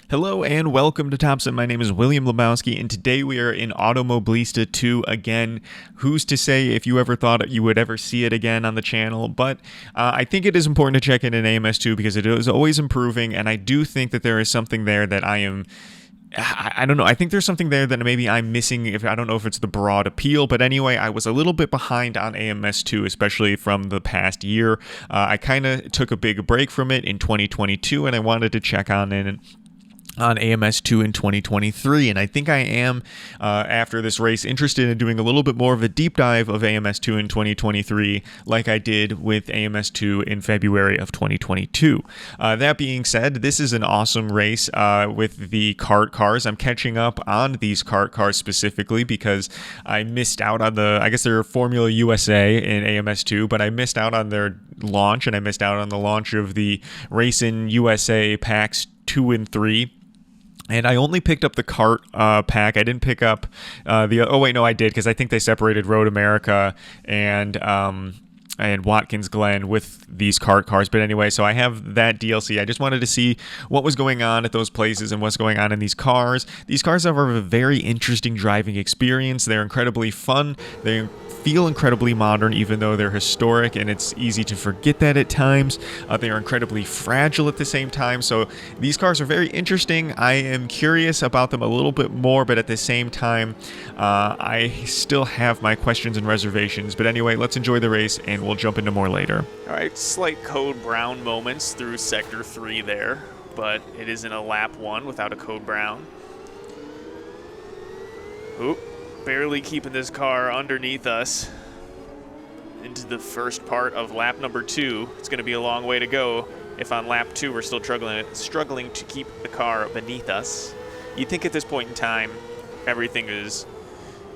Hello and welcome to Thompson. My name is William Lebowski, and today we are in Automobilista 2 again. Who's to say if you ever thought you would ever see it again on the channel, but I think it is important to check in an AMS2 because it is always improving, and I do think that there is something there that I don't know. I think there's something there that maybe I'm missing. I don't know if it's the broad appeal, but anyway, I was a little bit behind on AMS2, especially from the past year. I kind of took a big break from it in 2022, and I wanted to check on it on AMS2 in 2023, and I think I am, after this race, interested in doing a little bit more of a deep dive of AMS2 in 2023, like I did with AMS2 in February of 2022. That being said, this is an awesome race with the kart cars. I'm catching up on these kart cars specifically because I missed out on I guess they're Formula USA in AMS2, but I missed out on their launch, and I missed out on the launch of the Racing USA packs 2 and 3. And I only picked up the kart pack. I didn't pick up oh wait, no, I did, because I think they separated Road America and Watkins Glen with these kart cars. But anyway, so I have that DLC. I just wanted to see what was going on at those places and what's going on in these cars. These cars have a very interesting driving experience. They're incredibly fun. They feel incredibly modern, even though they're historic, and it's easy to forget that at times. They are incredibly fragile at the same time, so these cars are very interesting. I am curious about them a little bit more, but at the same time, I still have my questions and reservations. But anyway, let's enjoy the race, and we'll jump into more later. All right, slight code brown moments through Sector 3 there, but it isn't a lap 1 without a code brown. Oop. Barely keeping this car underneath us into the first part of lap number 2. It's going to be a long way to go if on lap 2 we're still struggling to keep the car beneath us. You'd think at this point in time everything is,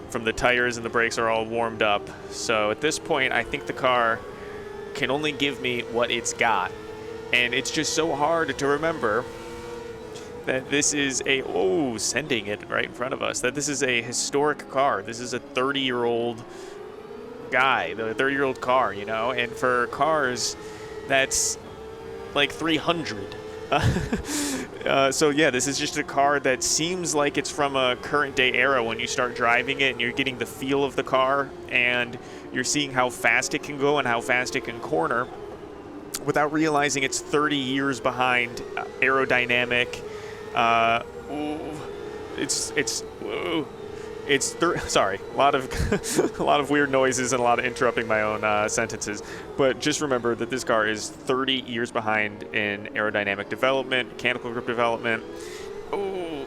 from the tires and the brakes, are all warmed up. So at this point I think the car can only give me what it's got. And it's just so hard to remember that this is sending it right in front of us, that this is a historic car. This is a 30-year-old guy, the 30-year-old car, you know, and for cars, that's like 300. So yeah, this is just a car that seems like it's from a current day era when you start driving it and you're getting the feel of the car and you're seeing how fast it can go and how fast it can corner without realizing it's 30 years behind aerodynamic. Sorry, a lot of weird noises and a lot of interrupting my own sentences. But just remember that this car is 30 years behind in aerodynamic development, mechanical grip development. And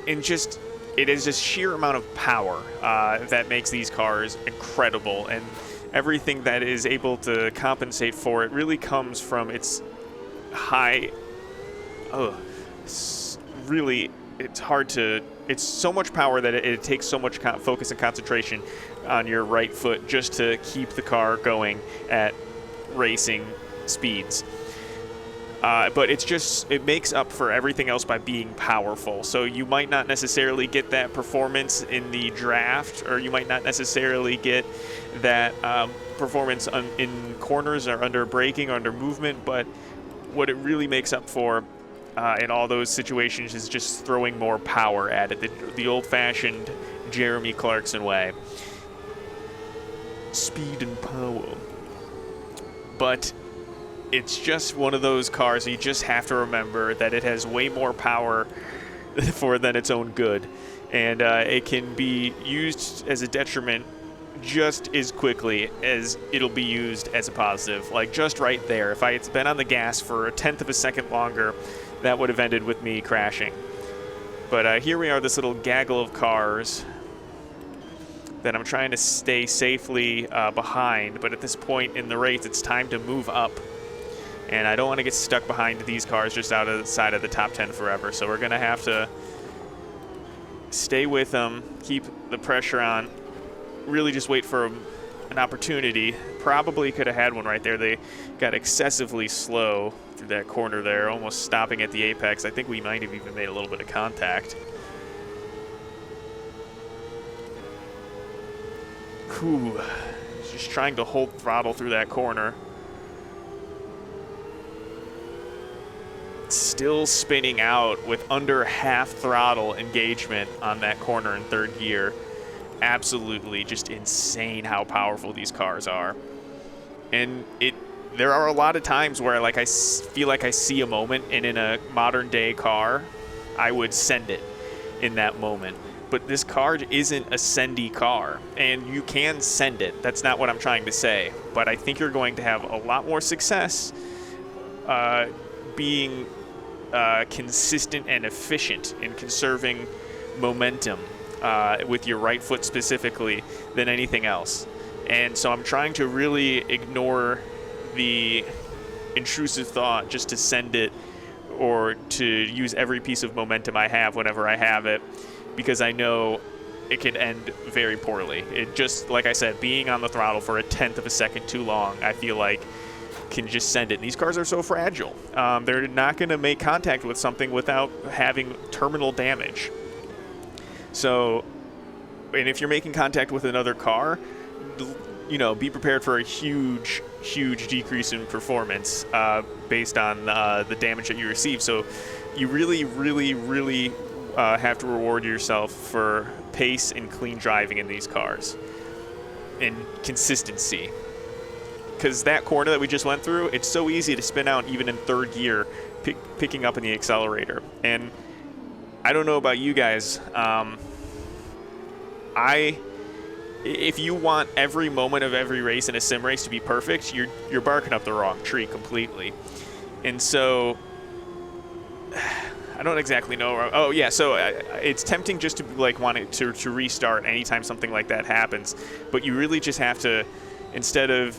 it is just sheer amount of power that makes these cars incredible, and everything that is able to compensate for it really comes from its high. It's so much power that it takes so much focus and concentration on your right foot just to keep the car going at racing speeds. But it makes up for everything else by being powerful. So you might not necessarily get that performance in the draft, or you might not necessarily get that performance in corners or under braking or under movement, but what it really makes up for in all those situations is just throwing more power at it, the old-fashioned Jeremy Clarkson way. Speed and power. But it's just one of those cars you just have to remember that it has way more power than its own good, and it can be used as a detriment just as quickly as it'll be used as a positive. Like just right there, if I had been on the gas for a tenth of a second longer, that would have ended with me crashing. But here we are, this little gaggle of cars that I'm trying to stay safely behind. But at this point in the race, it's time to move up. And I don't want to get stuck behind these cars just outside of the top 10 forever. So we're going to have to stay with them, keep the pressure on, really just wait for an opportunity. Probably could have had one right there. They got excessively slow through that corner there, almost stopping at the apex. I think we might have even made a little bit of contact. Just trying to hold throttle through that corner. still spinning out with under half throttle engagement on that corner in third gear. Absolutely just insane how powerful these cars are. And there are a lot of times where like I feel like I see a moment, and in a modern day car I would send it in that moment. But this car isn't a sendy car, and you can send it. That's not what I'm trying to say. But I think you're going to have a lot more success being consistent and efficient in conserving momentum with your right foot specifically than anything else. And so I'm trying to really ignore the intrusive thought just to send it or to use every piece of momentum I have whenever I have it, because I know it could end very poorly. It just, like I said, being on the throttle for a tenth of a second too long, I feel like can just send it. And these cars are so fragile. They're not going to make contact with something without having terminal damage. So, and if you're making contact with another car, you know, be prepared for a huge decrease in performance based on the damage that you receive. So you really have to reward yourself for pace and clean driving in these cars and consistency. Because that corner that we just went through, it's so easy to spin out even in third gear, picking up in the accelerator. And I don't know about you guys, if you want every moment of every race in a sim race to be perfect, you're barking up the wrong tree completely. And so I don't exactly know. Oh yeah, so it's tempting just to like want it to restart anytime something like that happens, but you really just have to, instead of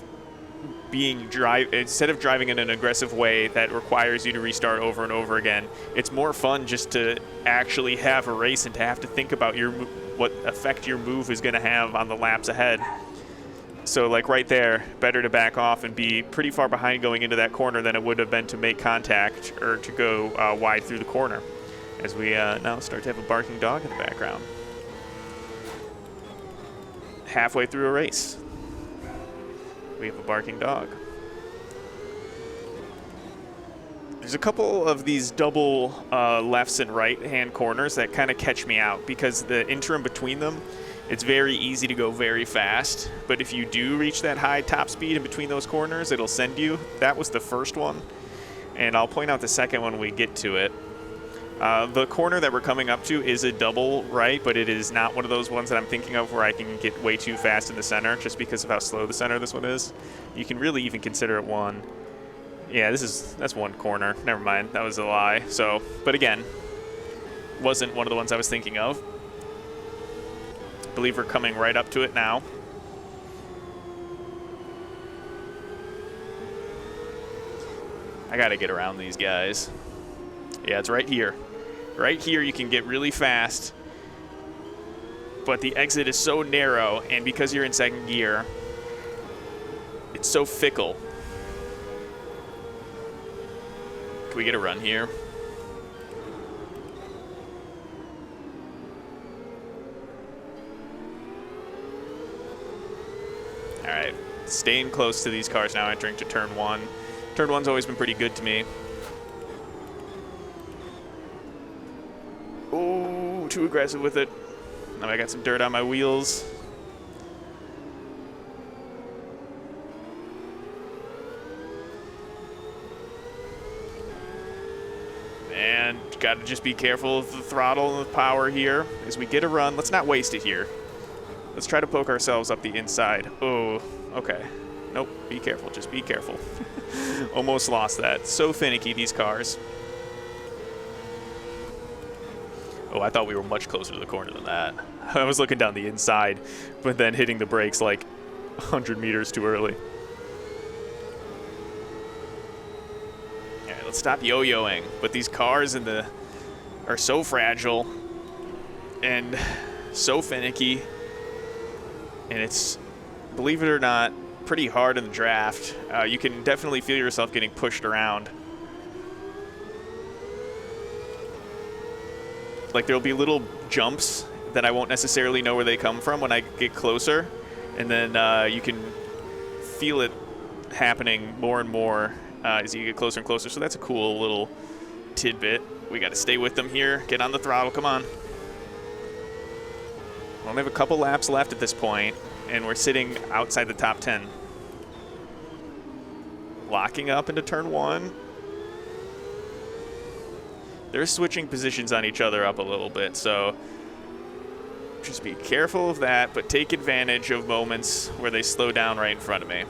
driving in an aggressive way that requires you to restart over and over again, it's more fun just to actually have a race and to have to think about what effect your move is going to have on the laps ahead. So like right there, better to back off and be pretty far behind going into that corner than it would have been to make contact or to go wide through the corner, as we now start to have a barking dog in the background. Halfway through a race, we have a barking dog. There's a couple of these double lefts and right-hand corners that kind of catch me out, because the interim between them, it's very easy to go very fast. But if you do reach that high top speed in between those corners, it'll send you. That was the first one, and I'll point out the second one when we get to it. The corner that we're coming up to is a double right, but it is not one of those ones that I'm thinking of where I can get way too fast in the center just because of how slow the center of this one is. You can really even consider it one. Yeah, that's one corner. Never mind, that was a lie. So, but again, wasn't one of the ones I was thinking of. I believe we're coming right up to it now. I gotta get around these guys. Yeah, it's right here. Right here you can get really fast, but the exit is so narrow, and because you're in second gear, it's so fickle. Can we get a run here? All right, staying close to these cars now, entering to turn one. Turn one's always been pretty good to me. Oh, too aggressive with it. Now I got some dirt on my wheels. And got to just be careful of the throttle and the power here as we get a run. Let's not waste it here. Let's try to poke ourselves up the inside. Oh, okay. Nope, be careful, just be careful. Almost lost that. So finicky, these cars. Oh, I thought we were much closer to the corner than that. I was looking down the inside, but then hitting the brakes like 100 meters too early. All right, let's stop yo-yoing. But these cars are so fragile and so finicky, and it's, believe it or not, pretty hard in the draft. You can definitely feel yourself getting pushed around. Like there'll be little jumps that I won't necessarily know where they come from when I get closer, and then you can feel it happening more and more as you get closer and closer. So that's a cool little tidbit. We got to stay with them here. Get on the throttle. Come on. We only have a couple laps left at this point, and we're sitting outside the top 10. Locking up into turn 1. They're switching positions on each other up a little bit, so just be careful of that, but take advantage of moments where they slow down right in front of me.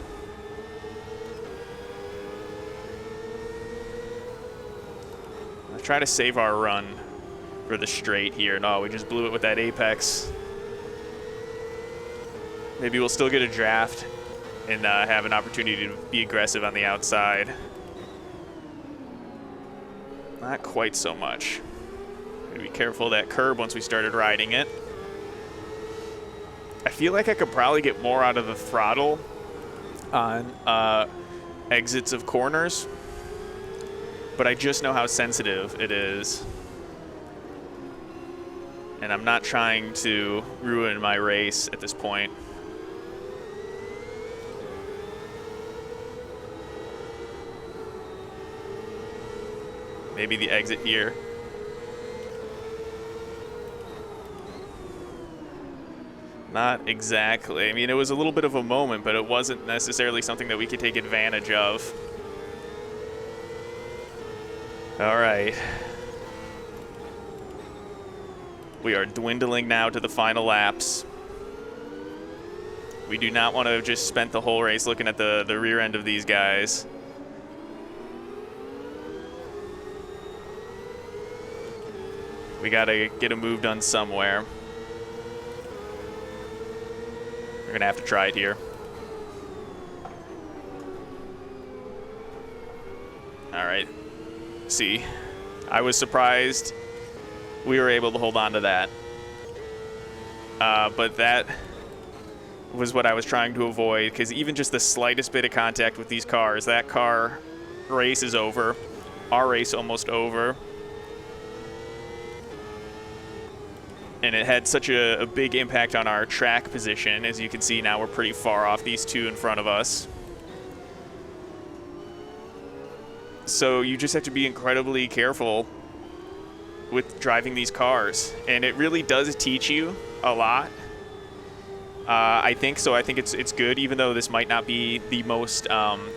I'll try to save our run for the straight here. No, we just blew it with that apex. Maybe we'll still get a draft and have an opportunity to be aggressive on the outside. Not quite so much. Gotta be careful of that curb once we started riding it. I feel like I could probably get more out of the throttle on exits of corners, but I just know how sensitive it is. And I'm not trying to ruin my race at this point. Maybe the exit here. Not exactly. I mean, it was a little bit of a moment, but it wasn't necessarily something that we could take advantage of. All right. We are dwindling now to the final laps. We do not want to have just spent the whole race looking at the rear end of these guys. We gotta get a move done somewhere. We're gonna have to try it here. All right. See, I was surprised we were able to hold on to that. But that was what I was trying to avoid, because even just the slightest bit of contact with these cars, that car race is over. Our race almost over. And it had such a big impact on our track position. As you can see now, we're pretty far off these two in front of us. So you just have to be incredibly careful with driving these cars. And it really does teach you a lot. I think so. I think it's good, even though this might not be the most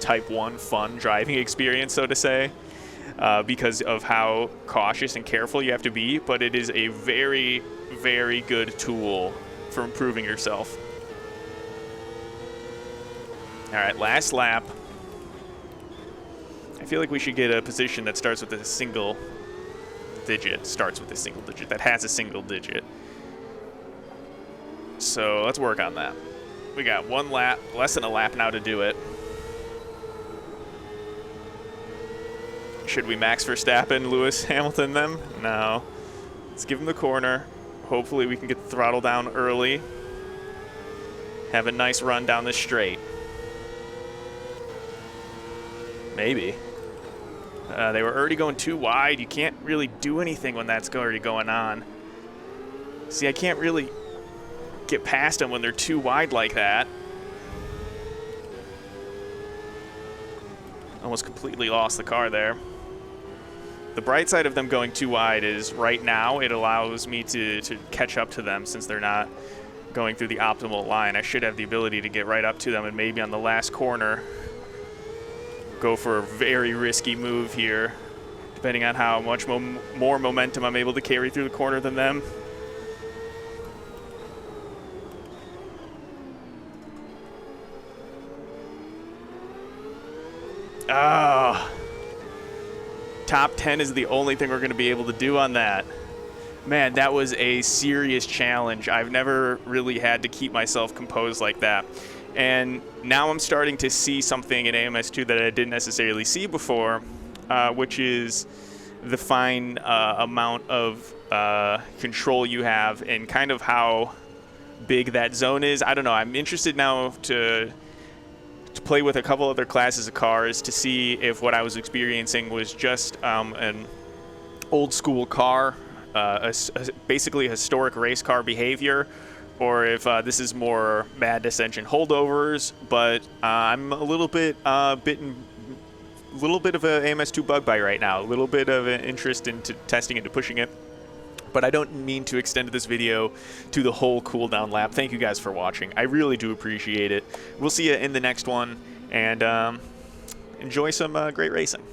Type 1 fun driving experience, so to say, because of how cautious and careful you have to be. But it is a very, very good tool for improving yourself. All right, last lap. I feel like we should get a position that starts with a single digit, that has a single digit. So let's work on that. We got one lap, less than a lap now to do it. Should we Max Verstappen, Lewis Hamilton them? No. Let's give him the corner. Hopefully we can get the throttle down early. Have a nice run down the straight. Maybe. They were already going too wide. You can't really do anything when that's already going on. See, I can't really get past them when they're too wide like that. Almost completely lost the car there. The bright side of them going too wide is right now it allows me to catch up to them since they're not going through the optimal line. I should have the ability to get right up to them and maybe on the last corner go for a very risky move here, depending on how much more momentum I'm able to carry through the corner than them. Ah, top 10 is the only thing we're going to be able to do on that. Man, that was a serious challenge. I've never really had to keep myself composed like that. And now I'm starting to see something in AMS2 that I didn't necessarily see before, which is the fine amount of control you have and kind of how big that zone is. I don't know. I'm interested now to play with a couple other classes of cars to see if what I was experiencing was just an old school car, basically historic race car behavior, or if this is more Madness engine holdovers. But I'm a little bit little bit of a AMS2 bug bite right now, a little bit of an interest into testing it, to pushing it. But I don't mean to extend this video to the whole cooldown lap. Thank you guys for watching. I really do appreciate it. We'll see you in the next one, and enjoy some great racing.